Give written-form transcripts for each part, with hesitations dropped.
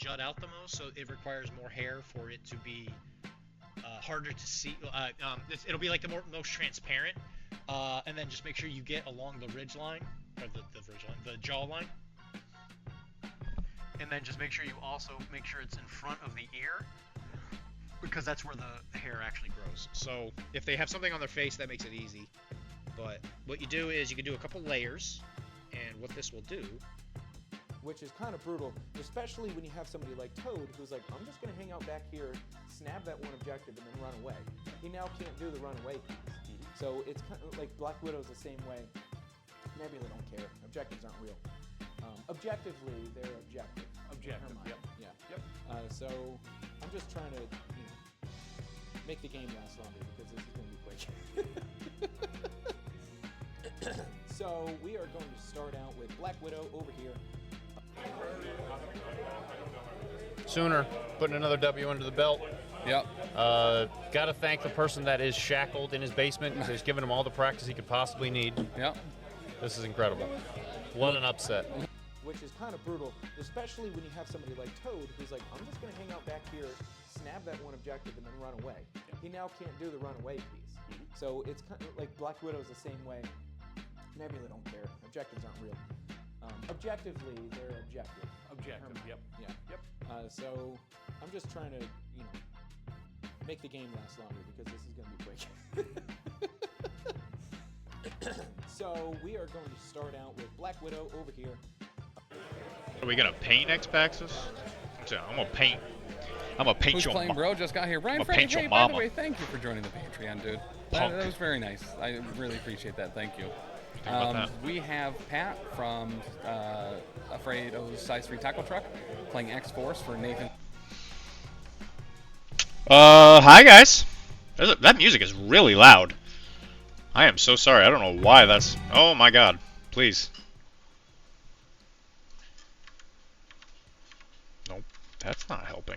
jut out the most, so it requires more hair for it to be harder to see. It'll be like the most transparent, and then just make sure you get along the ridge line, or the ridge line, the jaw line, and then just make sure you also make sure it's in front of the ear, because that's where the hair actually grows. So if they have something on their face, that makes it easy. But what you do is you can do a couple layers, and what this will do, which is kind of brutal, especially when you have somebody like Toad who's like, I'm just going to hang out back here, snap that one objective, and then run away. He now can't do the runaway piece. So it's kind of like Black Widow's the same way. Nebula don't care. Objectives aren't real. Objectively, they're objective. Objective, yep. Yeah. Yep. So I'm just trying to, make the game last longer because this is going to be quick. So we are going to start out with Black Widow over here. Sooner, putting another W under the belt. Yep. Got to thank the person that is shackled in his basement because he's given him all the practice he could possibly need. Yep. This is incredible. What an upset. Which is kind of brutal, especially when you have somebody like Toad who's like, I'm just going to hang out back here, snap that one objective, and then run away. He now can't do the runaway piece. So it's kind of like Black Widow's the same way. Nebula don't care. Objectives aren't real. Objectively, they're objective. Objective, yep. Yeah. Yep. So I'm just trying to, make the game last longer because this is going to be quick. So we are going to start out with Black Widow over here. Are we gonna paint X-Paxis? I'm gonna paint. I'm gonna paint Who's your playing, bro? Just got here. Ryan I'ma Frank, paint your hey, by the mama. way, thank you for joining the Patreon, dude. Punk. That was very nice. I really appreciate that. Thank you. Think about that. We have Pat from Afraid of Size 3 Tackle Truck playing X-Force for Nathan. Hi guys. That music is really loud. I am so sorry. I don't know why that's. Oh my God! Please. Nope, that's not helping.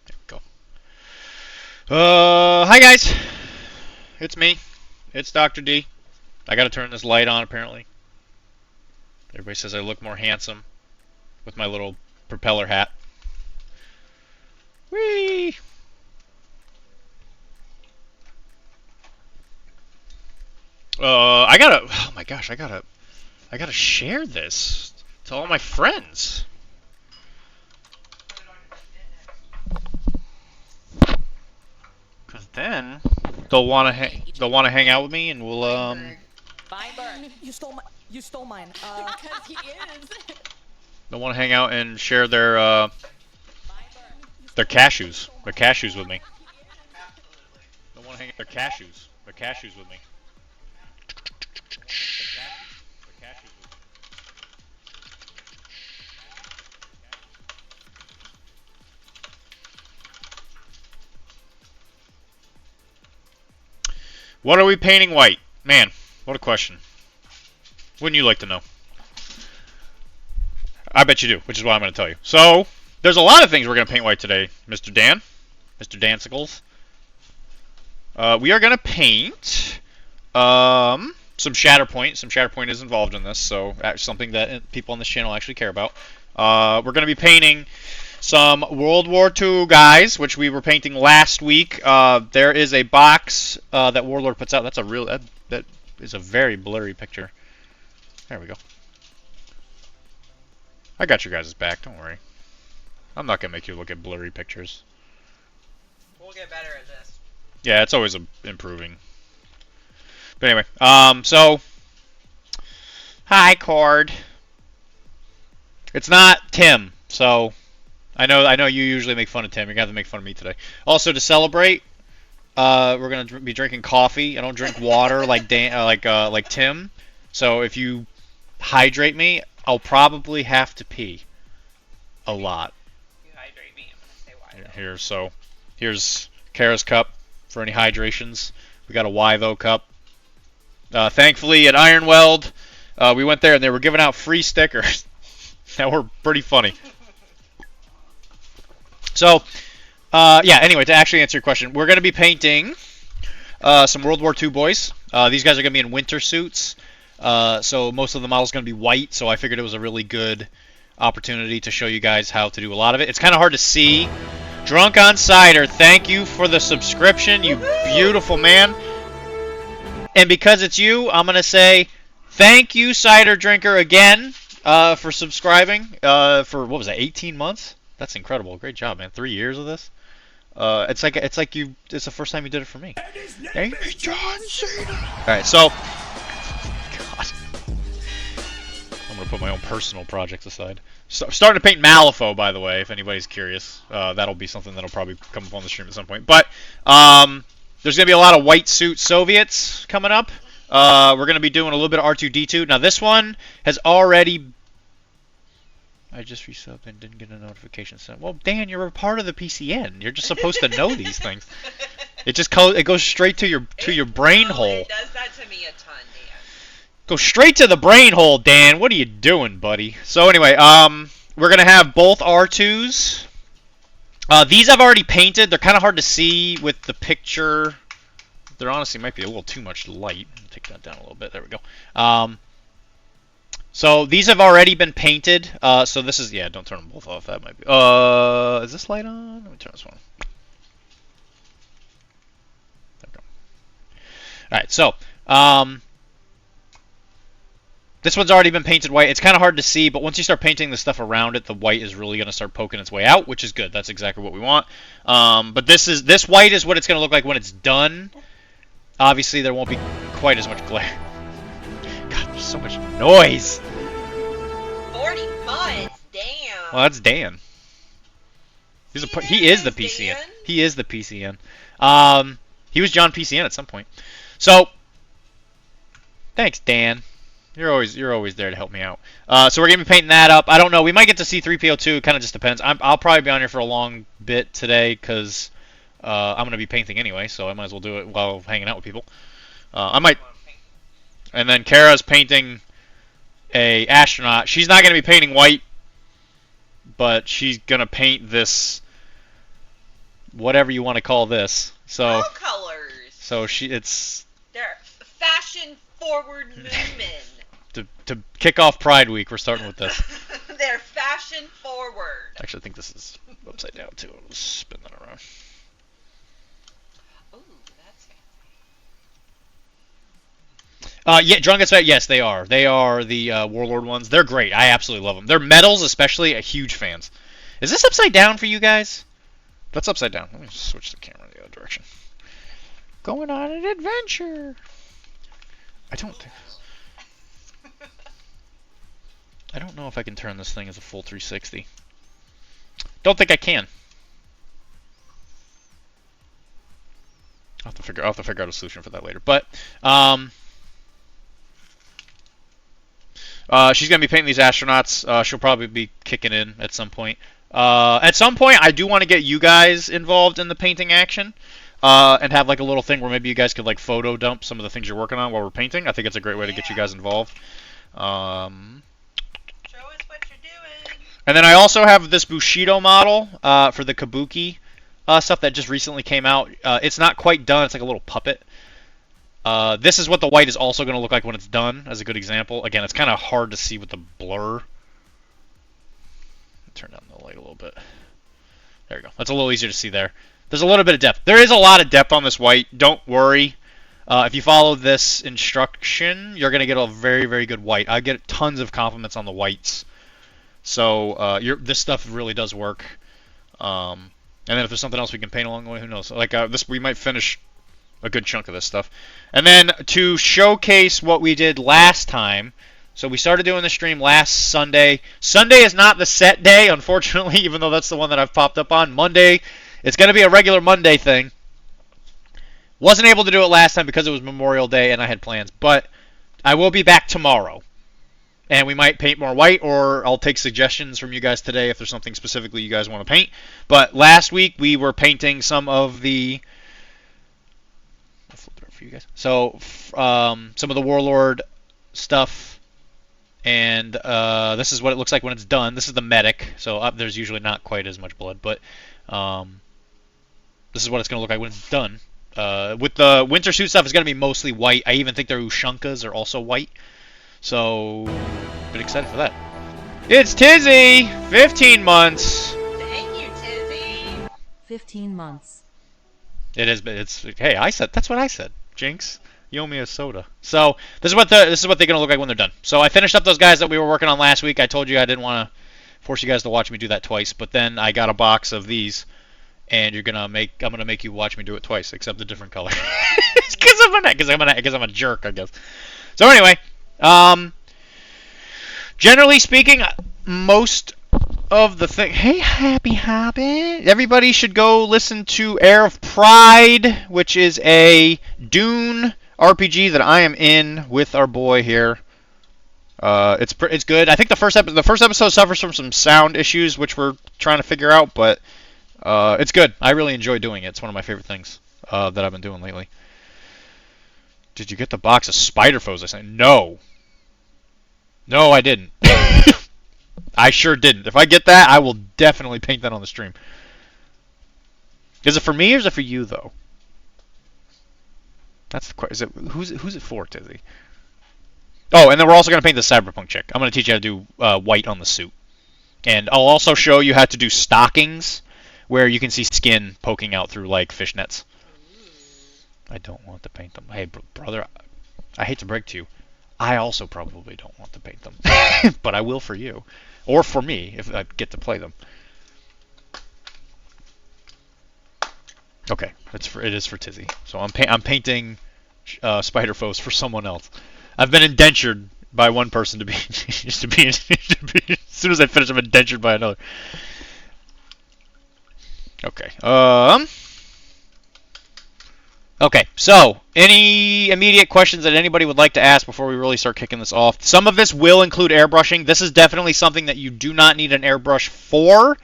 There we go. Hi guys. It's me. It's Dr. D. I gotta turn this light on apparently. Everybody says I look more handsome with my little propeller hat. Whee! Oh my gosh, I gotta share this to all my friends. Cause then they'll wanna hang out with me, and we'll Bye, Bird. You stole mine. Because he is. they'll wanna hang out and share their cashews with me. They'll wanna hang their cashews with me. What are we painting white? Man, what a question. Wouldn't you like to know? I bet you do, which is why I'm going to tell you. So, there's a lot of things we're going to paint white today, Mr. Dan. Mr. Dancicles. We are going to paint some Shatterpoint. Some Shatterpoint is involved in this, so that's something that people on this channel actually care about. We're going to be painting some World War II guys, which we were painting last week. There is a box that Warlord puts out. That's a real that is a very blurry picture. There we go. I got your guys' back. Don't worry. I'm not gonna make you look at blurry pictures. We'll get better at this. Yeah, it's always improving. But anyway, so hi, Cord. It's not Tim, so. I know you usually make fun of Tim. You're gonna have to make fun of me today. Also, to celebrate, we're gonna be drinking coffee. I don't drink water like Tim. So if you hydrate me, I'll probably have to pee a lot. You hydrate me. I'm gonna say why. Here's Kara's cup for any hydrations. We got a Y though cup. Thankfully at Iron Weld, we went there and they were giving out free stickers that were pretty funny. So, yeah, anyway, to actually answer your question, we're going to be painting some World War II boys. These guys are going to be in winter suits. So most of the model's going to be white, so I figured it was a really good opportunity to show you guys how to do a lot of it. It's kind of hard to see. Drunk on Cider, thank you for the subscription, you beautiful man. And because it's you, I'm going to say thank you, Cider Drinker, again for subscribing for, what was that, 18 months? That's incredible. Great job, man. 3 years of this. It's like it's the first time you did it for me. Thank you, John Cena. All right, so God, I'm gonna put my own personal projects aside. So, I'm starting to paint Malifaux, by the way, if anybody's curious. That'll be something that'll probably come up on the stream at some point. But there's gonna be a lot of white suit Soviets coming up. We're gonna be doing a little bit of R2D2. Now this one has already. I just resubbed and didn't get a notification sent. Well, Dan, you're a part of the PCN. You're just supposed to know these things. It just goes straight to your brain hole. It does that to me a ton, Dan. Go straight to the brain hole, Dan. What are you doing, buddy? So anyway, we're gonna have both R2s. These I've already painted. They're kind of hard to see with the picture. There honestly might be a little too much light. Take that down a little bit. There we go. So these have already been painted. So this is, yeah, don't turn them both off. That might be. Is this light on? Let me turn this one on. There we go. All right, so this one's already been painted white. It's kind of hard to see, but once you start painting the stuff around it, the white is really going to start poking its way out, which is good. That's exactly what we want. But this white is what it's going to look like when it's done. Obviously, there won't be quite as much glare. God, there's so much noise. 40 months, damn. Well, that's Dan. He is the PCN. Dan? He is the PCN. He was John PCN at some point. So, thanks, Dan. You're always there to help me out. So we're gonna be painting that up. I don't know. We might get to C3PO2. It kind of just depends. I'll probably be on here for a long bit today because I'm gonna be painting anyway. So I might as well do it while hanging out with people. I might. And then Kara's painting a astronaut. She's not going to be painting white, but she's going to paint this, whatever you want to call this. So all colors. So They're fashion forward movement. to kick off Pride Week, we're starting with this. They're fashion forward. Actually, I think this is upside down too. I'll spin that around. Yeah, Drunk Gets Fat, yes, they are. They are the Warlord ones. They're great. I absolutely love them. Their medals, especially, are huge fans. Is this upside down for you guys? That's upside down. Let me switch the camera the other direction. Going on an adventure. I don't know if I can turn this thing as a full 360. Don't think I can. I'll have to figure out a solution for that later. But she's going to be painting these astronauts. She'll probably be kicking in at some point. At some point, I do want to get you guys involved in the painting action and have like a little thing where maybe you guys could like photo dump some of the things you're working on while we're painting. I think it's a great way to get you guys involved. Show us what you're doing. And then I also have this Bushido model for the Kabuki stuff that just recently came out. It's not quite done. It's like a little puppet. This is what the white is also going to look like when it's done, as a good example. Again, it's kind of hard to see with the blur. Turn down the light a little bit. There we go. That's a little easier to see there. There's a little bit of depth. There is a lot of depth on this white. Don't worry. If you follow this instruction, you're going to get a very, very good white. I get tons of compliments on the whites. So this stuff really does work. And then if there's something else we can paint along the way, who knows? Like we might finish a good chunk of this stuff. And then to showcase what we did last time, so we started doing the stream last Sunday. Sunday is not the set day, unfortunately, even though that's the one that I've popped up on. Monday, it's going to be a regular Monday thing. Wasn't able to do it last time because it was Memorial Day and I had plans, but I will be back tomorrow. And we might paint more white, or I'll take suggestions from you guys today if there's something specifically you guys want to paint. But last week we were painting some of the... I'll flip it over for you guys. So some of the Warlord stuff, and this is what it looks like when it's done. This is the medic, so there's usually not quite as much blood, but this is what it's going to look like when it's done. With the winter suit stuff, it's going to be mostly white. I even think their Ushankas are also white. So, been excited for that. It's Tizzy! 15 months! Thank you, Tizzy. 15 months. It is, but it's, hey, that's what I said. Jinx, you owe me a soda. So, this is what they're gonna look like when they're done. So, I finished up those guys that we were working on last week. I told you I didn't want to force you guys to watch me do that twice, but then I got a box of these, and I'm gonna make you watch me do it twice, except a different color. Because I'm a jerk, I guess. So anyway, generally speaking, most of the thing. Hey, Happy Hobbit! Everybody should go listen to Heir of Pride, which is a Dune RPG that I am in with our boy here. It's good. I think the first episode suffers from some sound issues, which we're trying to figure out, but it's good. I really enjoy doing it. It's one of my favorite things that I've been doing lately. Did you get the box of Spider Foes? I said no. No, I didn't. I sure didn't. If I get that, I will definitely paint that on the stream. Is it for me or is it for you though? That's the question. Who's it for, Tizzy? Oh, and then we're also going to paint the cyberpunk chick. I'm going to teach you how to do white on the suit. And I'll also show you how to do stockings where you can see skin poking out through, like, fishnets. I don't want to paint them. Hey, brother, I hate to break to you. I also probably don't want to paint them. But I will for you. Or for me, if I get to play them. Okay, it is for Tizzy. So I'm painting Spider Foes for someone else. I've been indentured by one person to be as soon as I finish, I'm indentured by another. Okay. Okay. So, any immediate questions that anybody would like to ask before we really start kicking this off? Some of this will include airbrushing. This is definitely something that you do not need an airbrush for.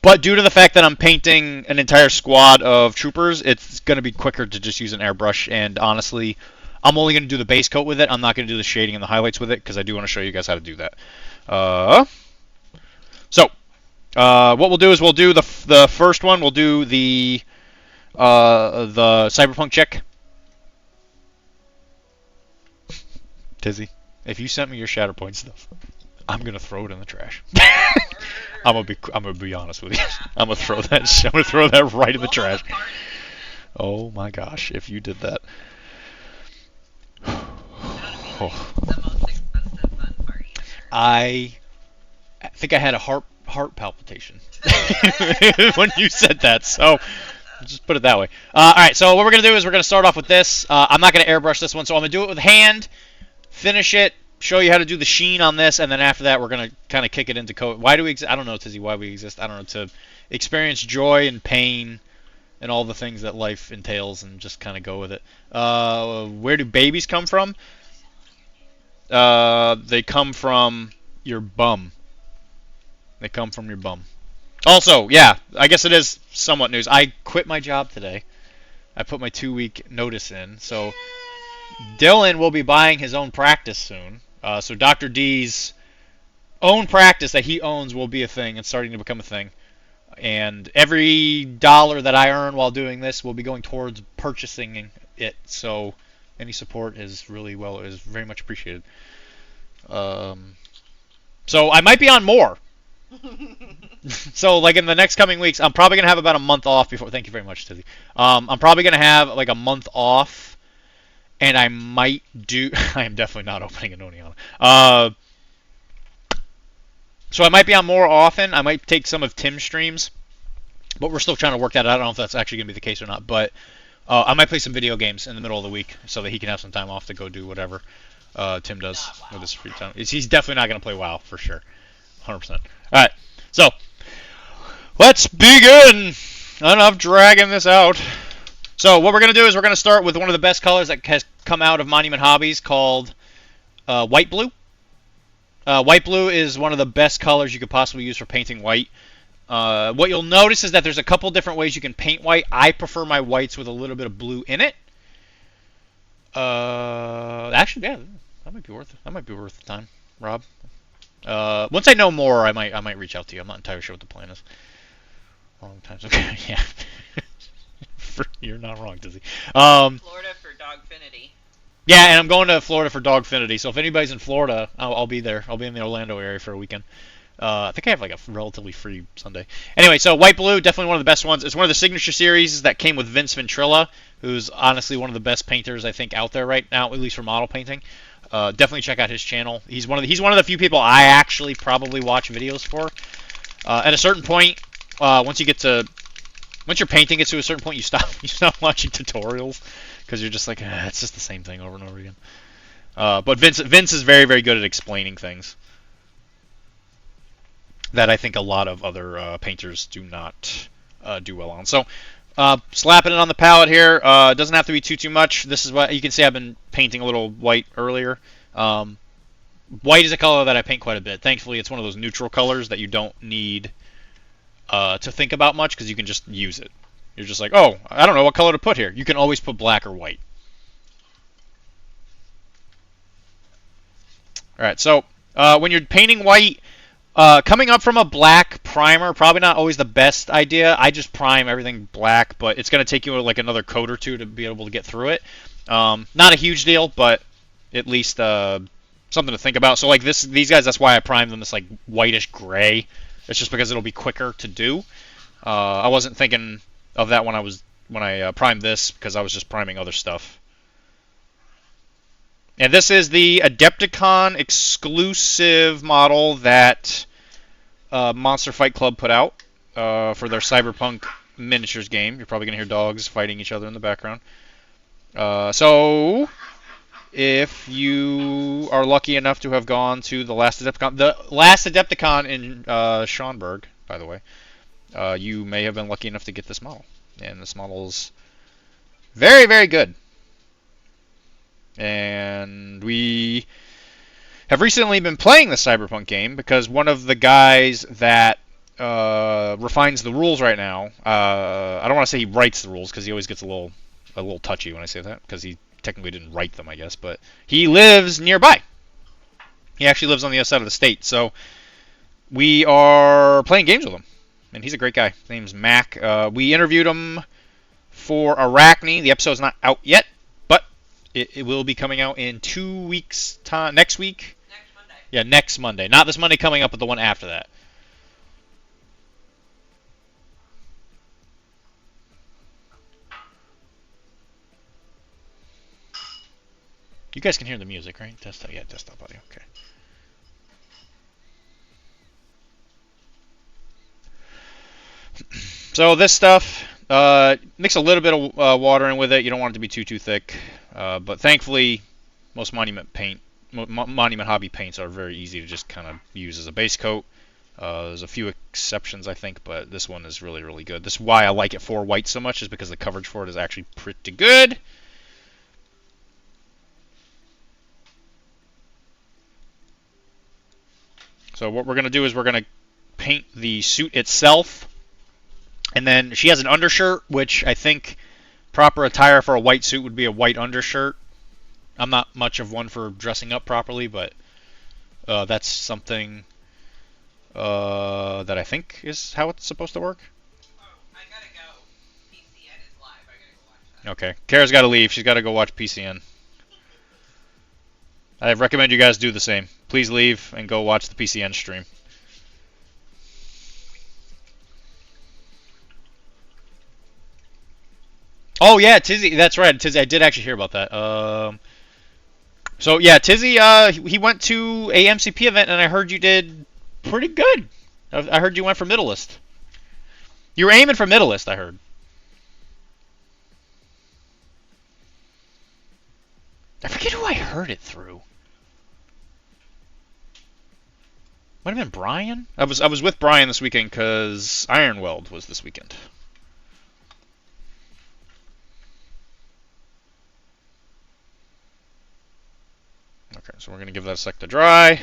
But due to the fact that I'm painting an entire squad of troopers, it's going to be quicker to just use an airbrush. And honestly, I'm only going to do the base coat with it. I'm not going to do the shading and the highlights with it because I do want to show you guys how to do that. What we'll do is we'll do the first one. We'll do the cyberpunk chick. Tizzy, if you sent me your Shatterpoint stuff, I'm gonna throw it in the trash. I'm gonna be honest with you. I'm gonna throw that right in the trash. Oh my gosh, if you did that. I think I had a heart palpitation when you said that, so just put it that way. Alright, so what we're going to do is we're going to start off with this. I'm not going to airbrush this one, so I'm going to do it with hand, finish it, show you how to do the sheen on this, and then after that we're going to kind of kick it into coat. Why do we exist? I don't know, Tizzy, why we exist. I don't know, to experience joy and pain and all the things that life entails and just kind of go with it. Where do babies come from? They come from your bum. They come from your bum. Also, yeah, I guess it is somewhat news. I quit my job today. I put my 2-week notice in. So Dylan will be buying his own practice soon. So Dr. D's own practice that he owns will be a thing. It's starting to become a thing. And every dollar that I earn while doing this will be going towards purchasing it. So any support is very much appreciated. So I might be on more. So like in the next coming weeks, I'm probably gonna have about a month off before. Thank you very much, Tizzy. I'm probably gonna have like a month off, and I might do. I am definitely not opening an Oniana. So I might be on more often. I might take some of Tim's streams, but we're still trying to work that out. I don't know if that's actually gonna be the case or not, but I might play some video games in the middle of the week so that he can have some time off to go do whatever Tim does with his free time. He's definitely not gonna play WoW for sure, 100%. Alright, so let's begin! Enough dragging this out. So what we're going to do is we're going to start with one of the best colors that has come out of Monument Hobbies called White Blue. White Blue is one of the best colors you could possibly use for painting white. What you'll notice is that there's a couple different ways you can paint white. I prefer my whites with a little bit of blue in it. Actually, yeah, that might be worth it. That might be worth the time, Rob. Once I know more, I might reach out to you. I'm not entirely sure what the plan is. Long times. Okay, yeah. You're not wrong, Dizzy. Florida for Dogfinity. Yeah, and I'm going to Florida for Dogfinity. So if anybody's in Florida, I'll be there. I'll be in the Orlando area for a weekend. I think I have like a relatively free Sunday. Anyway, so White Blue, definitely one of the best ones. It's one of the signature series that came with Vince Ventrilla, who's honestly one of the best painters I think out there right now, at least for model painting. Definitely check out his channel. He's one of the few people I actually probably watch videos for. At a certain point, once your painting gets to a certain point, you stop watching tutorials because you're just like, it's just the same thing over and over again. But Vince is very, very good at explaining things that I think a lot of other painters do not do well on. So slapping it on the palette here. It doesn't have to be too much. This is what you can see. I've been painting a little white earlier. White is a color that I paint quite a bit. Thankfully, it's one of those neutral colors that you don't need to think about much because you can just use it. You're just like, oh, I don't know what color to put here. You can always put black or white. All right, so when you're painting white, coming up from a black primer, probably not always the best idea. I just prime everything black, but it's going to take you like another coat or two to be able to get through it. Not a huge deal, but at least something to think about. So like these guys, that's why I primed them this like whitish gray. It's just because it'll be quicker to do. I wasn't thinking of that when I primed this because I was just priming other stuff. And this is the Adepticon exclusive model that Monster Fight Club put out for their Cyberpunk miniatures game. You're probably going to hear dogs fighting each other in the background. So, if you are lucky enough to have gone to the last Adepticon in Schaumburg, by the way, you may have been lucky enough to get this model. And this model is very, very good. And we have recently been playing the Cyberpunk game because one of the guys that refines the rules right now, I don't want to say he writes the rules because he always gets a little touchy when I say that because he technically didn't write them, I guess, but he lives nearby. He actually lives on the other side of the state, so we are playing games with him, and he's a great guy. His name's Mac. We interviewed him for Arachne. The episode's not out yet. It will be coming out in 2 weeks' time. Next week? Next Monday. Yeah, next Monday. Not this Monday coming up, but the one after that. You guys can hear the music, right? Desktop, yeah, desktop audio. Okay. So this stuff, mix a little bit of water in with it. You don't want it to be too thick. But thankfully, most monument hobby paints are very easy to just kind of use as a base coat. There's a few exceptions, I think, but this one is really, really good. This is why I like it for white so much, is because the coverage for it is actually pretty good. So what we're going to do is we're going to paint the suit itself. And then she has an undershirt, which I think proper attire for a white suit would be a white undershirt. I'm not much of one for dressing up properly, but that's something that I think is how it's supposed to work. Oh, I gotta go. PCN is live. I gotta go watch that. Okay. Kara's got to leave. She's got to go watch PCN. I recommend you guys do the same. Please leave and go watch the PCN stream. Oh yeah, Tizzy. That's right, Tizzy. I did actually hear about that. So yeah, Tizzy. He went to a MCP event, and I heard you did pretty good. I heard you went for middleist. You were aiming for middleist, I heard. I forget who I heard it through. Might have been Brian. I was with Brian this weekend because Ironweld was this weekend. Okay, so we're gonna give that a sec to dry.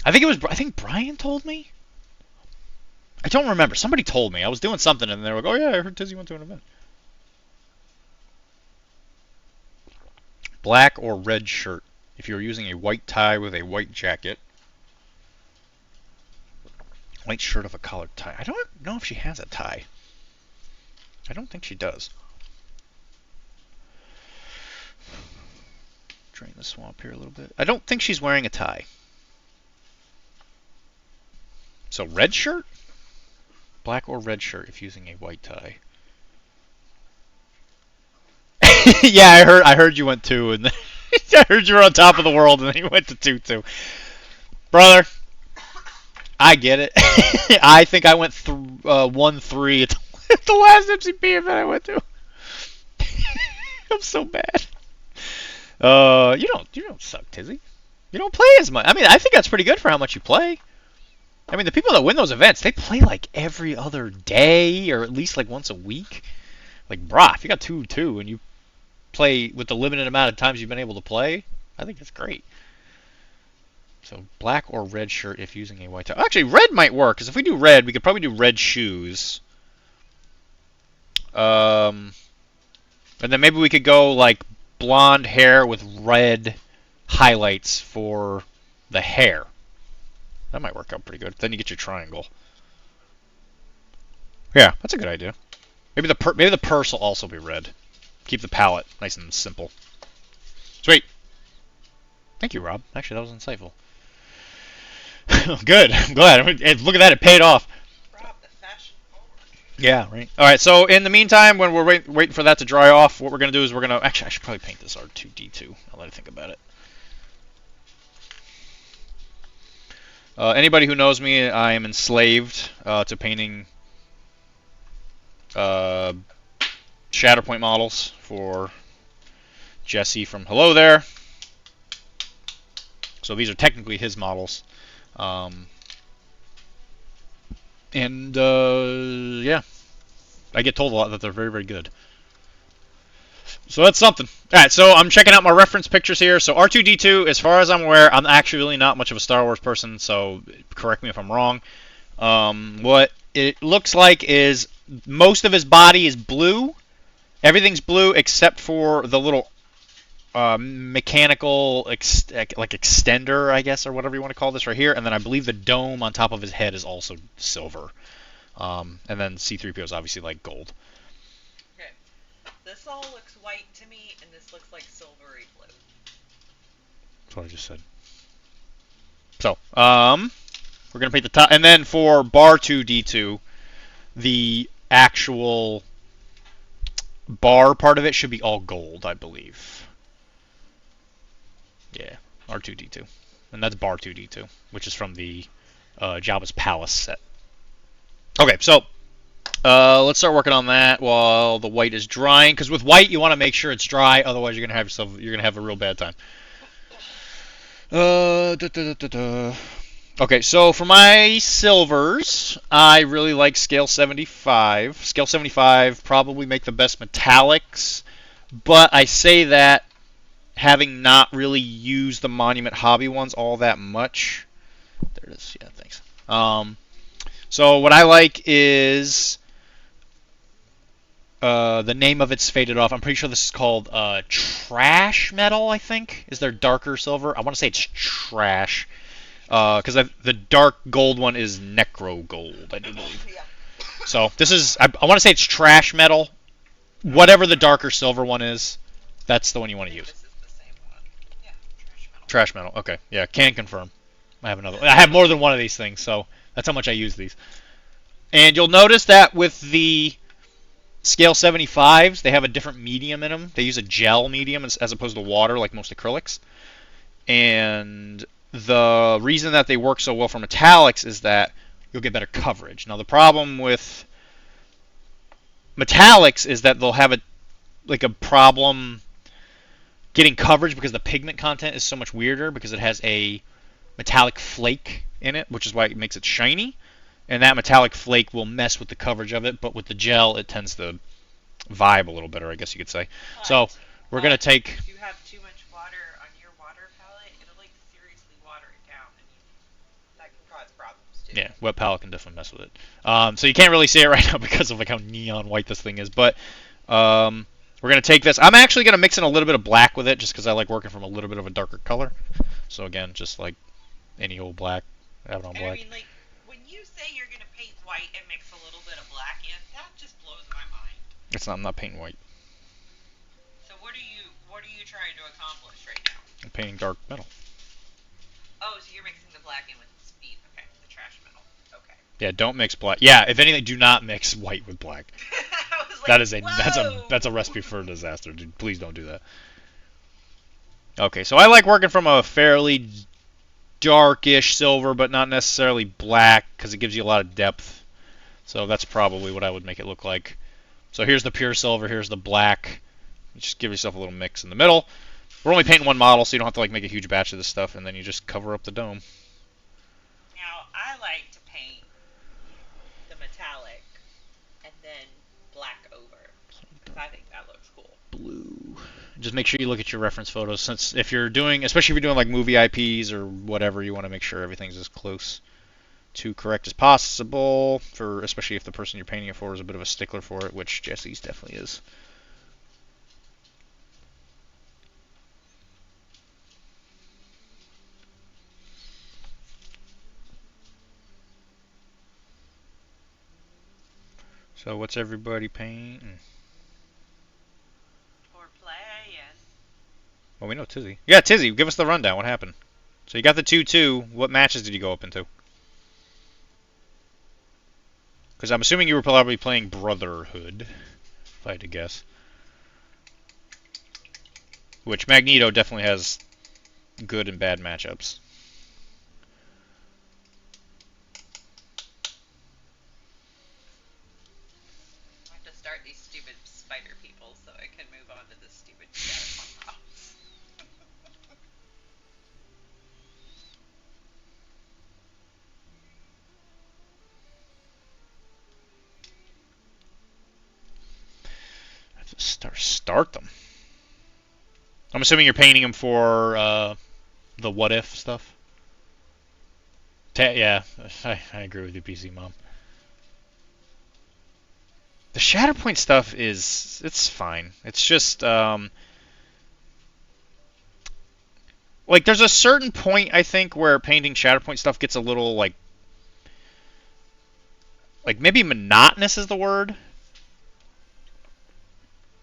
I think Brian told me. I don't remember. Somebody told me. I was doing something and they were like, "Oh yeah, I heard Tizzy went to an event." Black or red shirt. If you're using a white tie with a white jacket. White shirt of a collared tie. I don't know if she has a tie. I don't think she does. drain the swamp here a little bit. I don't think she's wearing a tie. So red shirt? Black or red shirt if using a white tie. Yeah, I heard you went 2, and I heard you were on top of the world, and then you went to 2-2. Brother, I get it. I think I went 1-3 at the last MCP event I went to. I'm so bad. You don't suck, Tizzy. You don't play as much. I mean, I think that's pretty good for how much you play. I mean, the people that win those events, they play like every other day, or at least like once a week. Like, brah, if you got 2-2 and you play with the limited amount of times you've been able to play, I think that's great. So black or red shirt if using a white tie. Actually, red might work, because if we do red, we could probably do red shoes. And then maybe we could go like blonde hair with red highlights for the hair. That might work out pretty good. Then you get your triangle. Yeah, that's a good idea. Maybe the purse will also be red. Keep the palette nice and simple. Sweet. Thank you, Rob. Actually, that was insightful. Good. I'm glad. Look at that. It paid off. Rob, the fashion forward. Yeah, right. All right, so in the meantime, when we're waiting for that to dry off, what we're going to do is we're going to... Actually, I should probably paint this R2-D2. I'll let you think about it. Anybody who knows me, I am enslaved to painting Shatterpoint models for Jesse from Hello There. So these are technically his models. Yeah, I get told a lot that they're very, very good. So that's something. Alright, so I'm checking out my reference pictures here. So R2-D2, as far as I'm aware, I'm actually really not much of a Star Wars person, so correct me if I'm wrong. What it looks like is most of his body is blue. Everything's blue except for the little mechanical extender, I guess, or whatever you want to call this right here. And then I believe the dome on top of his head is also silver. And then C-3PO is obviously like gold. Okay. This all looks white to me, and this looks like silvery blue. That's what I just said. So, we're going to paint the top. And then for bar 2D2, the actual bar part of it should be all gold, I believe. Yeah, R2-D2. And that's bar 2D2, which is from the Jabba's Palace set. Okay, so let's start working on that while the white is drying. Because with white, you want to make sure it's dry, otherwise you're gonna have a real bad time. Okay, so for my silvers, I really like scale 75. Scale 75 probably make the best metallics, but I say that having not really used the Monument Hobby ones all that much. There it is. Yeah, thanks. So what I like is the name of it's faded off. I'm pretty sure this is called Trash Metal, I think, is their darker silver. I want to say it's Trash. Because the dark gold one is Necro Gold, I do believe. Yeah. So this is, I want to say it's Trash Metal. Whatever the darker silver one is, that's the one you want to use. This is the same one. Yeah, Trash Metal, okay. Yeah, can confirm. I have another. I have more than one of these things, so that's how much I use these. And you'll notice that with the scale 75s, they have a different medium in them. They use a gel medium as opposed to water like most acrylics. And the reason that they work so well for metallics is that you'll get better coverage. Now the problem with metallics is that they'll have a problem getting coverage because the pigment content is so much weirder because it has a metallic flake in it, which is why it makes it shiny. And that metallic flake will mess with the coverage of it, but with the gel it tends to vibe a little better, I guess you could say. So we're going to take... If you have too much water on your water palette, it'll like seriously water it down, and that can cause problems too. Yeah, wet palette can definitely mess with it. So you can't really see it right now because of like how neon white this thing is, but we're going to take this. I'm actually going to mix in a little bit of black with it just because I like working from a little bit of a darker color. So again, just like any old black, have it on black. I mean, like, when you say you're going to paint white and mix a little bit of black in, that just blows my mind. I'm not painting white. So what are you trying to accomplish right now? I'm painting dark metal. Oh, so you're mixing the black in with the speed. Okay, the trash metal. Okay. Yeah, don't mix black. Yeah, if anything, do not mix white with black. I was like, That's a recipe for a disaster, dude. Please don't do that. Okay, so I like working from a fairly darkish silver, but not necessarily black, because it gives you a lot of depth. So that's probably what I would make it look like. So here's the pure silver, here's the black. Just give yourself a little mix in the middle. We're only painting one model, so you don't have to like make a huge batch of this stuff, and then you just cover up the dome. Now, I like to paint the metallic and then black over, because I think that looks cool. Blue. Just make sure you look at your reference photos, since if you're doing, especially if you're doing like movie IPs or whatever, you want to make sure everything's as close to correct as possible, for especially if the person you're painting it for is a bit of a stickler for it, which Jesse's definitely is. So what's everybody painting? Or playing. Well, we know Tizzy. Yeah, Tizzy, give us the rundown. What happened? So you got the 2-2. What matches did you go up into? Because I'm assuming you were probably playing Brotherhood, if I had to guess. Which Magneto definitely has good and bad matchups. I have to start these stupid spider people so I can move on to this stupid Shatterpoint house. I have to start them. I'm assuming you're painting them for the what if stuff. Yeah, I agree with you, PC Mom. The Shatterpoint stuff it's fine. It's just like there's a certain point I think where painting Shatterpoint stuff gets a little like maybe monotonous is the word.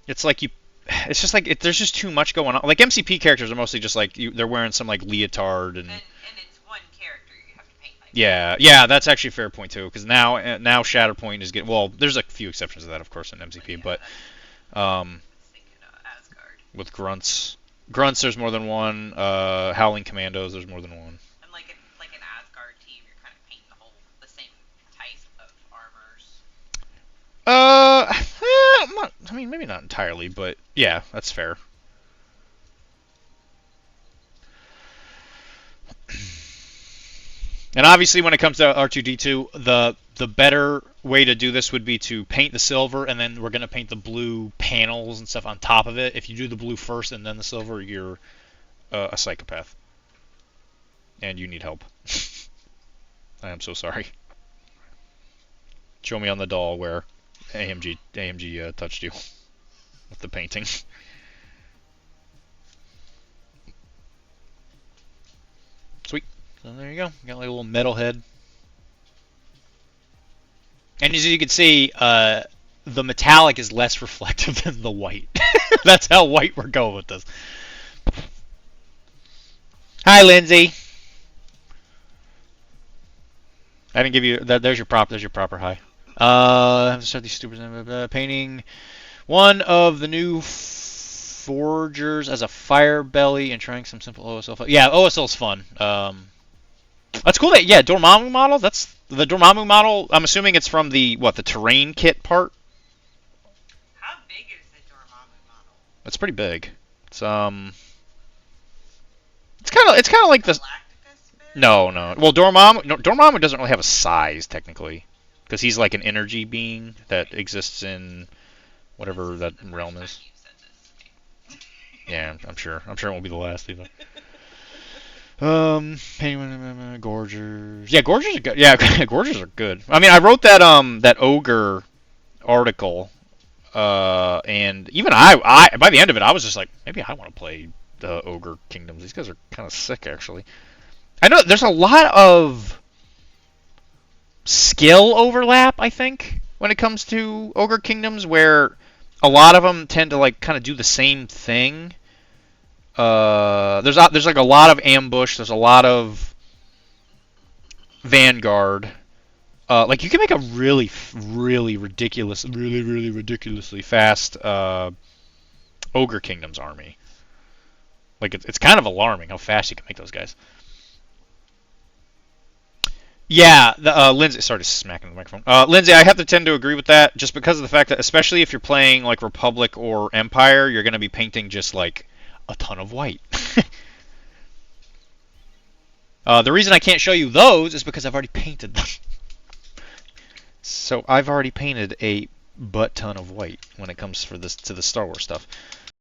It's like it's just like there's just too much going on. Like MCP characters are mostly just like they're wearing some like leotard and it's one character you have to paint like yeah, that's actually a fair point too, because now Shatterpoint is getting, well, there's a few exceptions to that of course in MCP, but with grunts there's more than one. Howling Commandos there's more than one. And like an Asgard team, you're kind of painting the same type of armors. I mean, maybe not entirely, but yeah, that's fair. And obviously, when it comes to R2-D2, the better way to do this would be to paint the silver, and then we're gonna paint the blue panels and stuff on top of it. If you do the blue first and then the silver, you're a psychopath, and you need help. I am so sorry. Show me on the doll where AMG touched you with the painting. Sweet. So there you go. Got like a little metal head. And as you can see, the metallic is less reflective than the white. That's how white we're going with this. Hi, Lindsay. I didn't give you that. There's your proper hi. I have to start these stupid painting one of the new forgers as a fire belly and trying some simple OSL. Yeah, OSL is fun. That's cool. That Dormammu model. That's the Dormammu model. I'm assuming it's from the terrain kit part. How big is the Dormammu model? It's pretty big. It's It's kind of like the. No. Well, Dormammu doesn't really have a size technically, because he's like an energy being that exists in whatever that realm is. Yeah, I'm sure. I'm sure it won't be the last either. Gorgers. Yeah, Gorgers are good. Yeah, Gorgers are good. I mean, I wrote that ogre article, and even I by the end of it, I was just like, maybe I want to play the Ogre Kingdoms. These guys are kind of sick, actually. I know there's a lot of skill overlap, I think, when it comes to Ogre Kingdoms, where a lot of them tend to like kind of do the same thing. There's like a lot of ambush. There's a lot of vanguard. Like you can make a really ridiculously fast Ogre Kingdom's army. Like it's kind of alarming how fast you can make those guys. Yeah, Lindsay. Sorry to smacking the microphone. Lindsay, I have to tend to agree with that, just because of the fact that, especially if you're playing like Republic or Empire, you're going to be painting just like a ton of white. The reason I can't show you those is because I've already painted them. So I've already painted a butt ton of white when it comes to the Star Wars stuff.